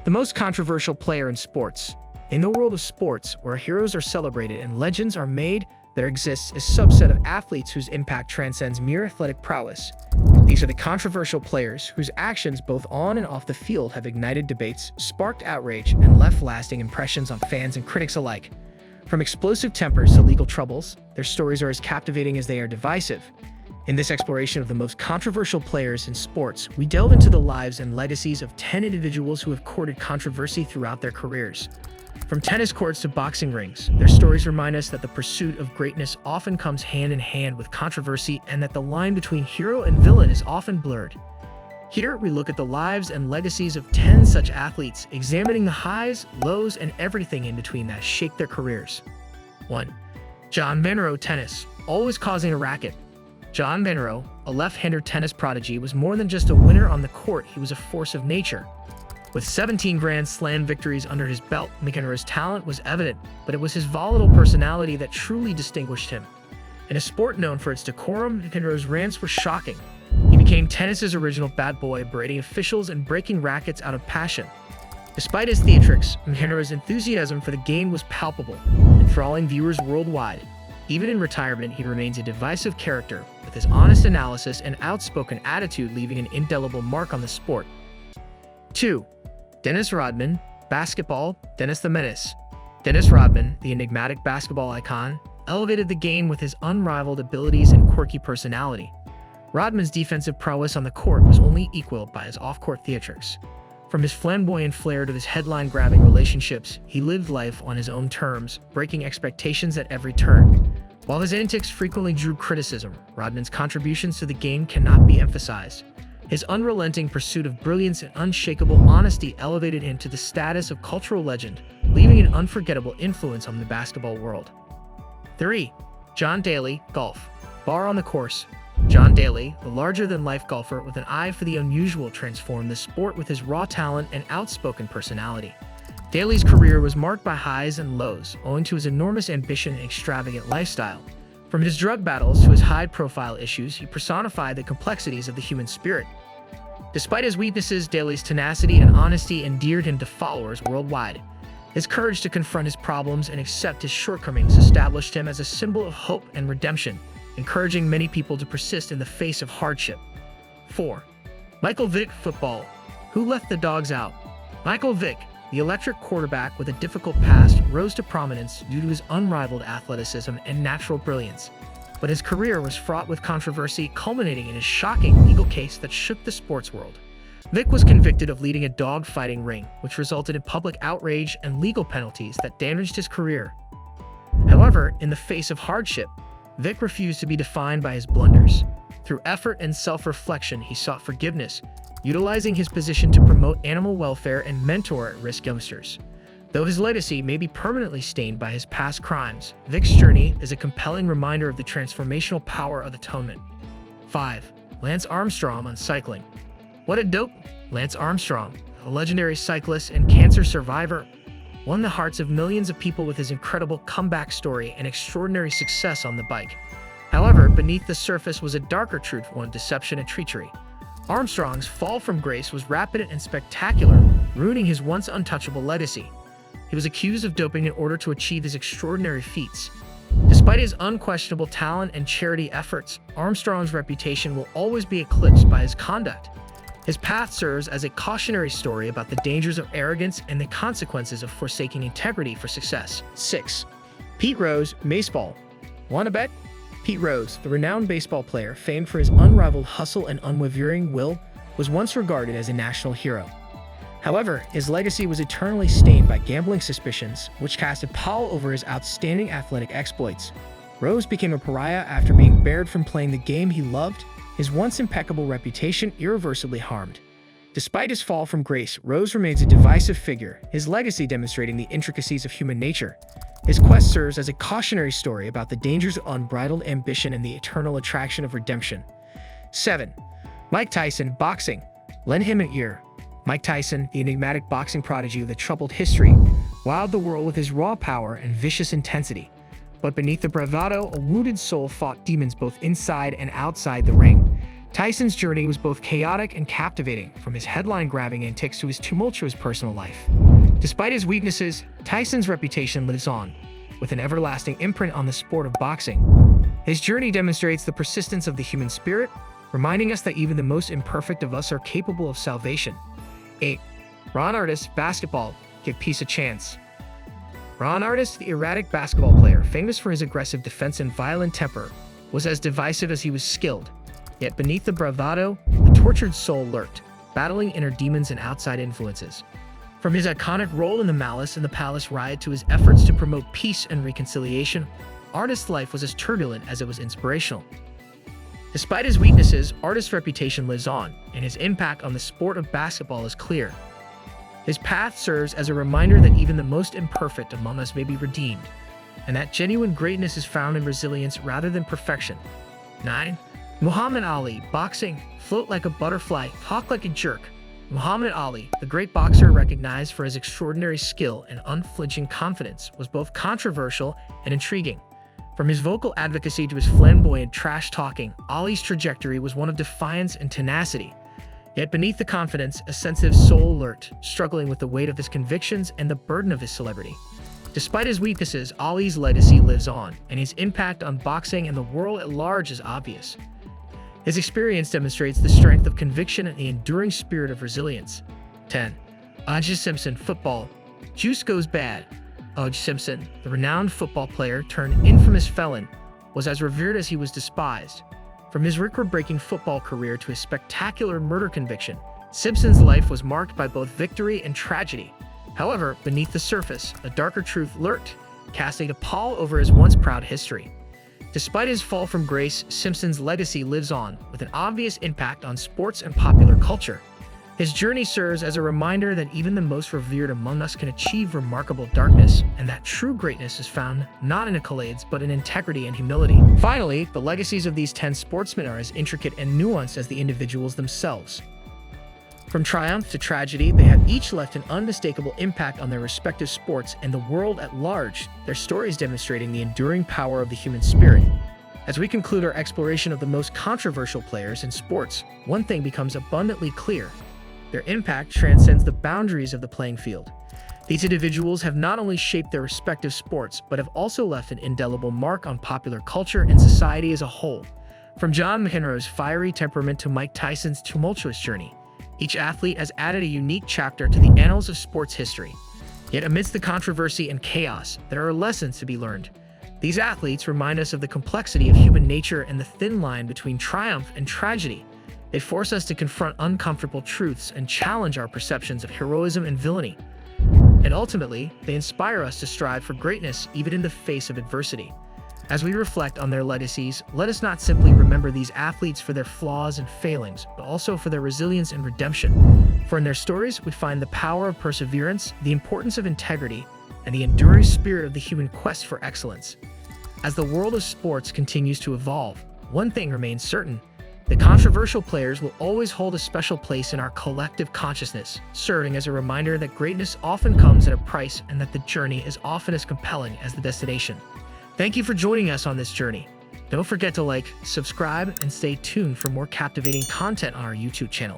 The most controversial player in sports. In the world of sports, where heroes are celebrated and legends are made, there exists a subset of athletes whose impact transcends mere athletic prowess. These are the controversial players whose actions both on and off the field have ignited debates, sparked outrage, and left lasting impressions on fans and critics alike. From explosive tempers to legal troubles, their stories are as captivating as they are divisive. In this exploration of the most controversial players in sports, we delve into the lives and legacies of 10 individuals who have courted controversy throughout their careers. From tennis courts to boxing rings, their stories remind us that the pursuit of greatness often comes hand in hand with controversy and that the line between hero and villain is often blurred. Here, we look at the lives and legacies of 10 such athletes, examining the highs, lows, and everything in between that shaped their careers. 1. John McEnroe. Tennis, always causing a racket. John McEnroe, a left-hander tennis prodigy, was more than just a winner on the court, he was a force of nature. With 17 Grand Slam victories under his belt, McEnroe's talent was evident, but it was his volatile personality that truly distinguished him. In a sport known for its decorum, McEnroe's rants were shocking. He became tennis's original bad boy, berating officials and breaking rackets out of passion. Despite his theatrics, McEnroe's enthusiasm for the game was palpable, enthralling viewers worldwide. Even in retirement, he remains a divisive character, with his honest analysis and outspoken attitude leaving an indelible mark on the sport. 2. Dennis Rodman. Basketball. Dennis the Menace. Dennis Rodman, the enigmatic basketball icon, elevated the game with his unrivaled abilities and quirky personality. Rodman's defensive prowess on the court was only equaled by his off-court theatrics. From his flamboyant flair to his headline-grabbing relationships, he lived life on his own terms, breaking expectations at every turn. While his antics frequently drew criticism, Rodman's contributions to the game cannot be emphasized. His unrelenting pursuit of brilliance and unshakable honesty elevated him to the status of cultural legend, leaving an unforgettable influence on the basketball world. 3. John Daly. Golf. Bar on the course. John Daly, the larger-than-life golfer with an eye for the unusual, transformed the sport with his raw talent and outspoken personality. Daly's career was marked by highs and lows, owing to his enormous ambition and extravagant lifestyle. From his drug battles to his high-profile issues, he personified the complexities of the human spirit. Despite his weaknesses, Daly's tenacity and honesty endeared him to followers worldwide. His courage to confront his problems and accept his shortcomings established him as a symbol of hope and redemption, encouraging many people to persist in the face of hardship. 4. Michael Vick. Football. Who left the dogs out? Michael Vick, the electric quarterback with a difficult past, rose to prominence due to his unrivaled athleticism and natural brilliance. But his career was fraught with controversy, culminating in a shocking legal case that shook the sports world. Vick was convicted of leading a dog-fighting ring, which resulted in public outrage and legal penalties that damaged his career. However, in the face of hardship, Vick refused to be defined by his blunders. Through effort and self-reflection, he sought forgiveness, utilizing his position to promote animal welfare and mentor at-risk youngsters. Though his legacy may be permanently stained by his past crimes, Vick's journey is a compelling reminder of the transformational power of atonement. 5. Lance Armstrong. On cycling. What a dope! Lance Armstrong, a legendary cyclist and cancer survivor, won the hearts of millions of people with his incredible comeback story and extraordinary success on the bike. However, beneath the surface was a darker truth, one of deception and treachery. Armstrong's fall from grace was rapid and spectacular, ruining his once untouchable legacy. He was accused of doping in order to achieve his extraordinary feats. Despite his unquestionable talent and charity efforts, Armstrong's reputation will always be eclipsed by his conduct. His path serves as a cautionary story about the dangers of arrogance and the consequences of forsaking integrity for success. 6. Pete Rose. Baseball. Want to bet? Pete Rose, the renowned baseball player famed for his unrivaled hustle and unwavering will, was once regarded as a national hero. However, his legacy was eternally stained by gambling suspicions, which cast a pall over his outstanding athletic exploits. Rose became a pariah after being barred from playing the game he loved, his once impeccable reputation irreversibly harmed. Despite his fall from grace, Rose remains a divisive figure, his legacy demonstrating the intricacies of human nature. His quest serves as a cautionary story about the dangers of unbridled ambition and the eternal attraction of redemption. 7. Mike Tyson. Boxing. Lend him an ear. Mike Tyson, the enigmatic boxing prodigy with a troubled history, wowed the world with his raw power and vicious intensity. But beneath the bravado, a wounded soul fought demons both inside and outside the ring. Tyson's journey was both chaotic and captivating, from his headline-grabbing antics to his tumultuous personal life. Despite his weaknesses, Tyson's reputation lives on, with an everlasting imprint on the sport of boxing. His journey demonstrates the persistence of the human spirit, reminding us that even the most imperfect of us are capable of salvation. 8. Ron Artest, basketball, give peace a chance. Ron Artest, the erratic basketball player, famous for his aggressive defense and violent temper, was as divisive as he was skilled. Yet beneath the bravado, a tortured soul lurked, battling inner demons and outside influences. From his iconic role in the Malice in the Palace riot to his efforts to promote peace and reconciliation, Artest's life was as turbulent as it was inspirational. Despite his weaknesses, Artest's reputation lives on, and his impact on the sport of basketball is clear. His path serves as a reminder that even the most imperfect among us may be redeemed, and that genuine greatness is found in resilience rather than perfection. 9. Muhammad Ali, boxing, float like a butterfly, talk like a jerk. Muhammad Ali, the great boxer recognized for his extraordinary skill and unflinching confidence, was both controversial and intriguing. From his vocal advocacy to his flamboyant trash-talking, Ali's trajectory was one of defiance and tenacity. Yet beneath the confidence, a sensitive soul lurked, struggling with the weight of his convictions and the burden of his celebrity. Despite his weaknesses, Ali's legacy lives on, and his impact on boxing and the world at large is obvious. His experience demonstrates the strength of conviction and the enduring spirit of resilience. 10. O.J. Simpson, football. Juice goes bad. O.J. Simpson, the renowned football player turned infamous felon, was as revered as he was despised. From his record-breaking football career to his spectacular murder conviction, Simpson's life was marked by both victory and tragedy. However, beneath the surface, a darker truth lurked, casting a pall over his once proud history. Despite his fall from grace, Simpson's legacy lives on, with an obvious impact on sports and popular culture. His journey serves as a reminder that even the most revered among us can achieve remarkable darkness, and that true greatness is found not in accolades but in integrity and humility. Finally, the legacies of these 10 sportsmen are as intricate and nuanced as the individuals themselves. From triumph to tragedy, they have each left an unmistakable impact on their respective sports and the world at large, their stories demonstrating the enduring power of the human spirit. As we conclude our exploration of the most controversial players in sports, one thing becomes abundantly clear. Their impact transcends the boundaries of the playing field. These individuals have not only shaped their respective sports, but have also left an indelible mark on popular culture and society as a whole. From John McEnroe's fiery temperament to Mike Tyson's tumultuous journey, each athlete has added a unique chapter to the annals of sports history. Yet amidst the controversy and chaos, there are lessons to be learned. These athletes remind us of the complexity of human nature and the thin line between triumph and tragedy. They force us to confront uncomfortable truths and challenge our perceptions of heroism and villainy. And ultimately, they inspire us to strive for greatness even in the face of adversity. As we reflect on their legacies, let us not simply remember these athletes for their flaws and failings, but also for their resilience and redemption. For in their stories, we find the power of perseverance, the importance of integrity, and the enduring spirit of the human quest for excellence. As the world of sports continues to evolve, one thing remains certain: the controversial players will always hold a special place in our collective consciousness, serving as a reminder that greatness often comes at a price and that the journey is often as compelling as the destination. Thank you for joining us on this journey. Don't forget to like, subscribe, and stay tuned for more captivating content on our YouTube channel.